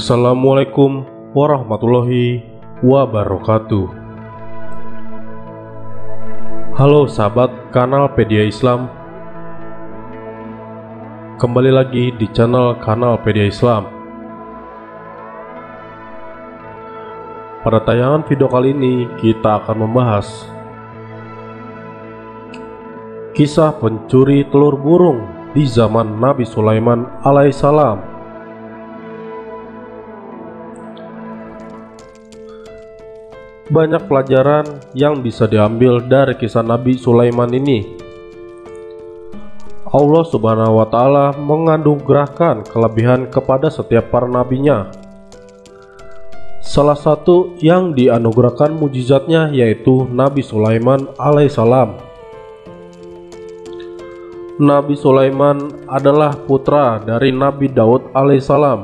Assalamualaikum warahmatullahi wabarakatuh. Halo sahabat kanal Pedia Islam, kembali lagi di channel kanal Pedia Islam. Pada tayangan video kali ini kita akan membahas kisah pencuri telur burung di zaman Nabi Sulaiman alaihissalam. Banyak pelajaran yang bisa diambil dari kisah Nabi Sulaiman ini. Allah Subhanahu wa Ta'ala menganugerahkan kelebihan kepada setiap para nabinya. Salah satu yang dianugerahkan mujizatnya yaitu Nabi Sulaiman alaihissalam. Nabi Sulaiman adalah putra dari Nabi Daud alaihissalam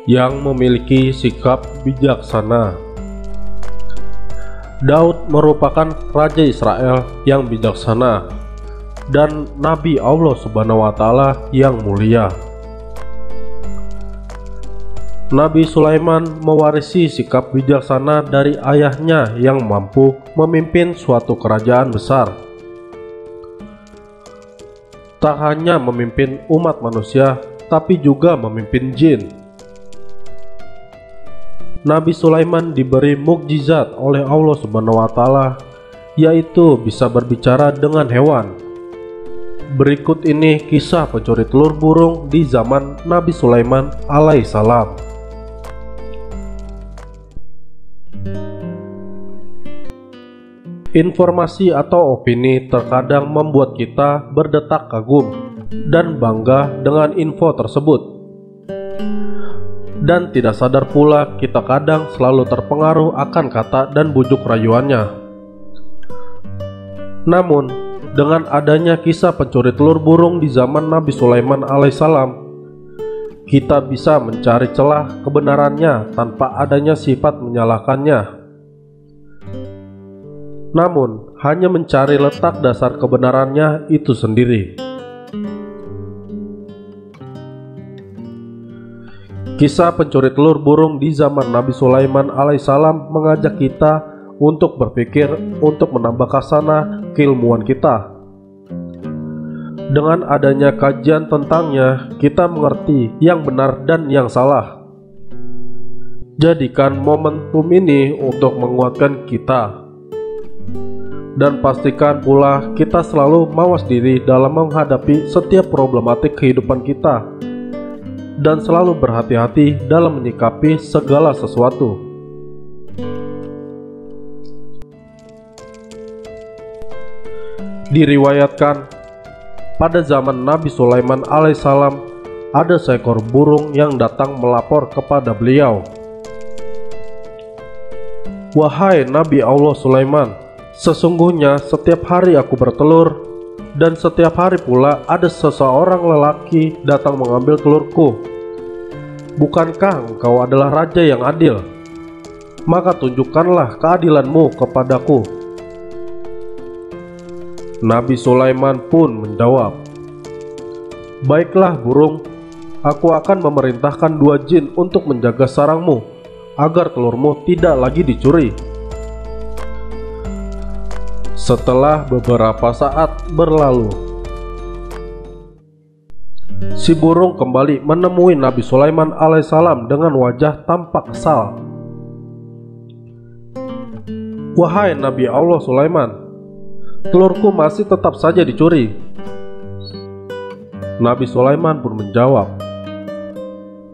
yang memiliki sikap bijaksana. Daud merupakan raja Israel yang bijaksana dan Nabi Allah Subhanahu wa Ta'ala yang mulia. Nabi Sulaiman mewarisi sikap bijaksana dari ayahnya yang mampu memimpin suatu kerajaan besar. Tak hanya memimpin umat manusia, tapi juga memimpin jin. Nabi Sulaiman diberi mukjizat oleh Allah Subhanahu wa Ta'ala, yaitu bisa berbicara dengan hewan. Berikut ini kisah pencuri telur burung di zaman Nabi Sulaiman alaihissalam. Informasi atau opini terkadang membuat kita berdetak kagum dan bangga dengan info tersebut. Dan tidak sadar pula kita kadang selalu terpengaruh akan kata dan bujuk rayuannya. Namun, dengan adanya kisah pencuri telur burung di zaman Nabi Sulaiman alaihissalam, kita bisa mencari celah kebenarannya tanpa adanya sifat menyalahkannya. Namun, hanya mencari letak dasar kebenarannya itu sendiri. Kisah pencuri telur burung di zaman Nabi Sulaiman alaihissalam mengajak kita untuk berpikir untuk menambah khazanah keilmuan kita. Dengan adanya kajian tentangnya, kita mengerti yang benar dan yang salah. Jadikan momentum ini untuk menguatkan kita. Dan pastikan pula kita selalu mawas diri dalam menghadapi setiap problematik kehidupan kita. Dan selalu berhati-hati dalam menyikapi segala sesuatu. Diriwayatkan, pada zaman Nabi Sulaiman alaihissalam ada seekor burung yang datang melapor kepada beliau. "Wahai Nabi Allah Sulaiman, sesungguhnya setiap hari aku bertelur, dan setiap hari pula ada seseorang lelaki datang mengambil telurku. Bukankah engkau adalah raja yang adil? Maka tunjukkanlah keadilanmu kepadaku." Nabi Sulaiman pun menjawab, "Baiklah burung, aku akan memerintahkan 2 jin untuk menjaga sarangmu, agar telurmu tidak lagi dicuri." Setelah beberapa saat berlalu, si burung kembali menemui Nabi Sulaiman alaihissalam dengan wajah tampak kesal. "Wahai Nabi Allah Sulaiman, telurku masih tetap saja dicuri." Nabi Sulaiman pun menjawab,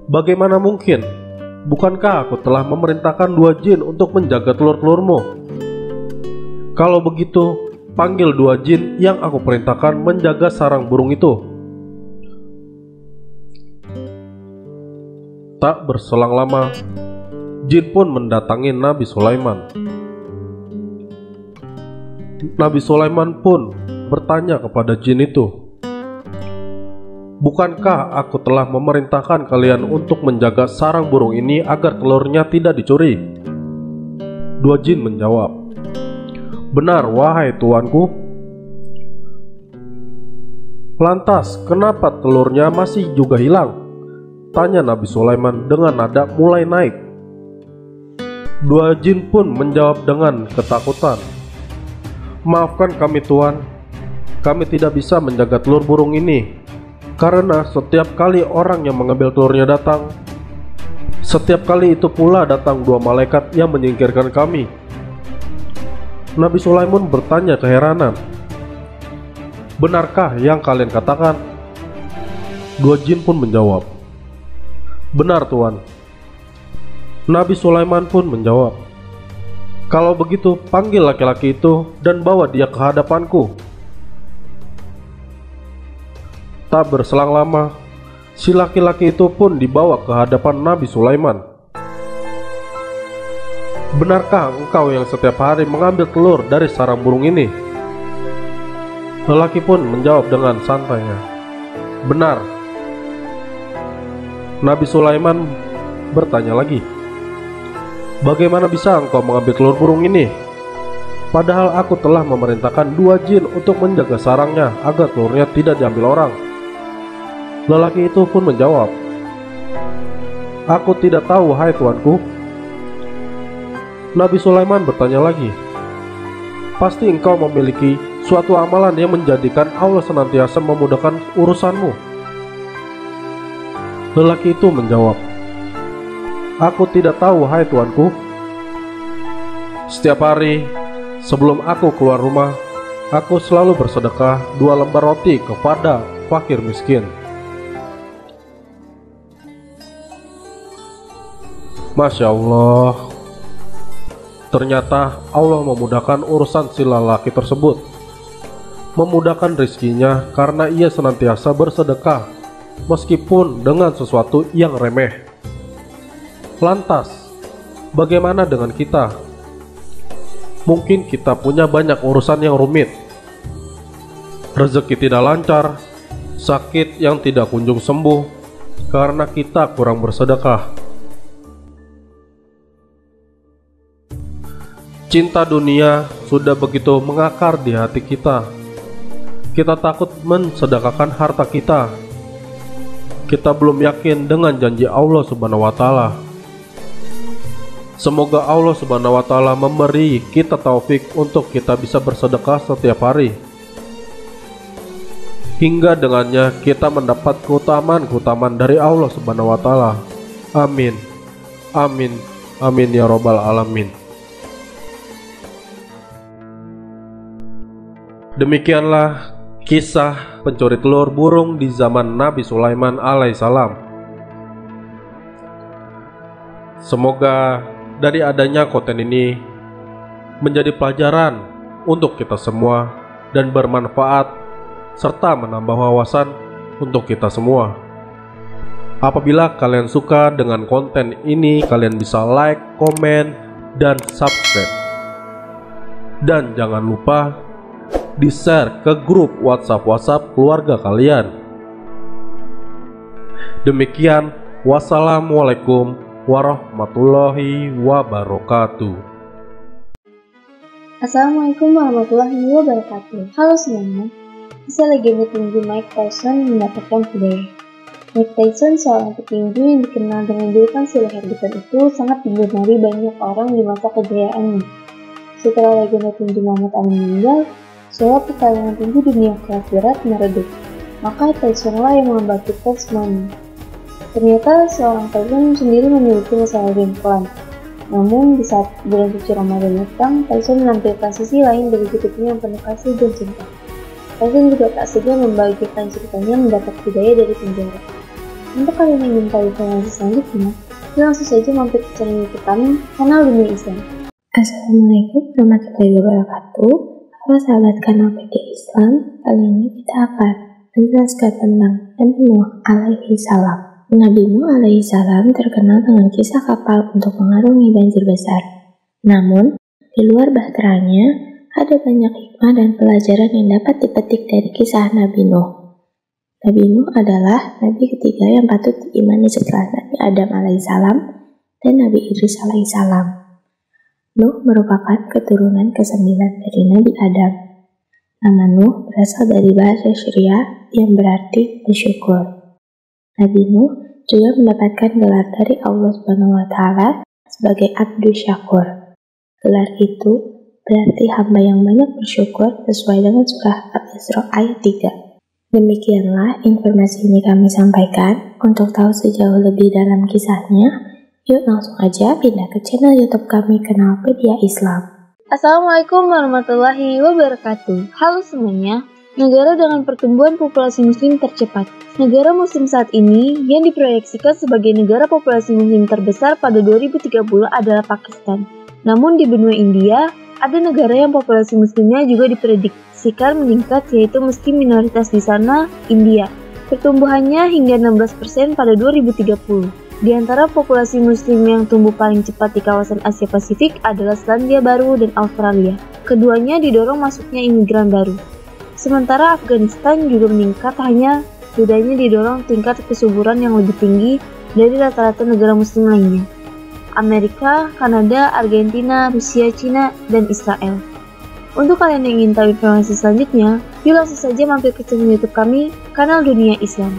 "Bagaimana mungkin? Bukankah aku telah memerintahkan 2 jin untuk menjaga telur-telurmu? Kalau begitu, panggil 2 jin yang aku perintahkan menjaga sarang burung itu." Tak berselang lama, jin pun mendatangi Nabi Sulaiman. Nabi Sulaiman pun bertanya kepada jin itu, "Bukankah aku telah memerintahkan kalian untuk menjaga sarang burung ini agar telurnya tidak dicuri?" 2 jin menjawab, "Benar, wahai tuanku." "Lantas, kenapa telurnya masih juga hilang? Tanya Nabi Sulaiman dengan nada mulai naik. Dua jin pun menjawab dengan ketakutan. Maafkan kami Tuan, kami tidak bisa menjaga telur burung ini, karena setiap kali orang yang mengambil telurnya datang, setiap kali itu pula datang dua malaikat yang menyingkirkan kami. Nabi Sulaiman bertanya keheranan, benarkah yang kalian katakan? Dua jin pun menjawab, benar Tuan. Nabi Sulaiman pun menjawab, kalau begitu panggil laki-laki itu dan bawa dia ke hadapanku. Tak berselang lama, si laki-laki itu pun dibawa ke hadapan Nabi Sulaiman. Benarkah engkau yang setiap hari mengambil telur dari sarang burung ini? Lelaki pun menjawab dengan santainya, benar. Nabi Sulaiman bertanya lagi, bagaimana bisa engkau mengambil telur burung ini? Padahal aku telah memerintahkan dua jin untuk menjaga sarangnya agar telurnya tidak diambil orang. Lelaki itu pun menjawab, aku tidak tahu, hai tuanku. Nabi Sulaiman bertanya lagi, pasti engkau memiliki suatu amalan yang menjadikan Allah senantiasa memudahkan urusanmu. Lelaki itu menjawab, aku tidak tahu, hai tuanku. Setiap hari sebelum aku keluar rumah, aku selalu bersedekah 2 lembar roti kepada fakir miskin. Masya Allah, ternyata Allah memudahkan urusan si lelaki tersebut, memudahkan rizkinya karena ia senantiasa bersedekah meskipun dengan sesuatu yang remeh. Lantas, bagaimana dengan kita? Mungkin kita punya banyak urusan yang rumit, rezeki tidak lancar, sakit yang tidak kunjung sembuh karena kita kurang bersedekah. Cinta dunia sudah begitu mengakar di hati kita. Kita takut mensedekahkan harta kita. Kita belum yakin dengan janji Allah Subhanahu wa Ta'ala. Semoga Allah Subhanahu wa Ta'ala memberi kita taufik untuk kita bisa bersedekah setiap hari, hingga dengannya kita mendapat keutamaan-keutamaan dari Allah Subhanahu wa Ta'ala. Amin. Amin. Amin ya robbal alamin. Demikianlah kisah pencuri telur burung di zaman Nabi Sulaiman alaihissalam. Semoga dari adanya konten ini menjadi pelajaran untuk kita semua dan bermanfaat serta menambah wawasan untuk kita semua. Apabila kalian suka dengan konten ini, kalian bisa like, komen, dan subscribe. Dan jangan lupa di-share ke grup WhatsApp keluarga kalian. Demikian, wassalamualaikum warahmatullahi wabarakatuh. Assalamualaikum warahmatullahi wabarakatuh. Halo semuanya. Kisah legenda tinju Mike Tyson mendapatkan hidayah. Mike Tyson, seorang petinju yang dikenal dengan julukan si leher besar itu, sangat digemari banyak orang di masa kejayaannya. Setelah legenda tinju Muhammad Ali meninggal, sebuah pertarungan tinju dunia kelas berat meredup. Maka Tysonlah yang membangkitkan semuanya. Ternyata seorang Tyson sendiri memiliki masalah yang kelam. Namun di saat bulan suci Ramadan datang, Tyson menampilkan sisi lain dari hidupnya yang penuh kasih dan cinta. Tyson juga tak segan membagikan ceritanya mendapat hidayah dari penjara. Untuk kalian yang ingin tahu informasi selanjutnya, langsung saja mampir ke channel YouTube kami, Kanal Dunia Islam. Assalamualaikum warahmatullahi wabarakatuh. Halo sahabat kanal PD Islam, kali ini kita akan menjelaskan tentang Nabi Nuh alaihi salam. Nabi Nuh alaihi salam terkenal dengan kisah kapal untuk mengarungi banjir besar. Namun, di luar bahteranya, ada banyak hikmah dan pelajaran yang dapat dipetik dari kisah Nabi Nuh. Nabi Nuh adalah Nabi ketiga yang patut diimani setelah Nabi Adam alaihi salam dan Nabi Idris alaihi salam. Nuh merupakan keturunan ke-9 dari Nabi Adam. Nama Nuh berasal dari bahasa Syria yang berarti bersyukur. Nabi Nuh juga mendapatkan gelar dari Allah Subhanahu wa Ta'ala sebagai Abdus Syakur. Gelar itu berarti hamba yang banyak bersyukur sesuai dengan surah Al-Isra ayat 3. Demikianlah informasi ini kami sampaikan. Untuk tahu sejauh lebih dalam kisahnya, yuk langsung aja pindah ke channel YouTube kami, Kenalpedia Islam. Assalamualaikum warahmatullahi wabarakatuh. Halo semuanya. Negara dengan pertumbuhan populasi muslim tercepat. Negara muslim saat ini yang diproyeksikan sebagai negara populasi muslim terbesar pada 2030 adalah Pakistan. Namun di benua India, ada negara yang populasi muslimnya juga diprediksikan meningkat, yaitu meski minoritas di sana, India. Pertumbuhannya hingga 16% pada 2030. Di antara populasi muslim yang tumbuh paling cepat di kawasan Asia Pasifik adalah Selandia Baru dan Australia. Keduanya didorong masuknya imigran baru. Sementara Afghanistan juga meningkat, hanya bedanya didorong tingkat kesuburan yang lebih tinggi dari rata-rata negara muslim lainnya. Amerika, Kanada, Argentina, Rusia, Cina, dan Israel. Untuk kalian yang ingin tahu informasi selanjutnya, yuk langsung saja mampir ke channel YouTube kami, Kanal Dunia Islam.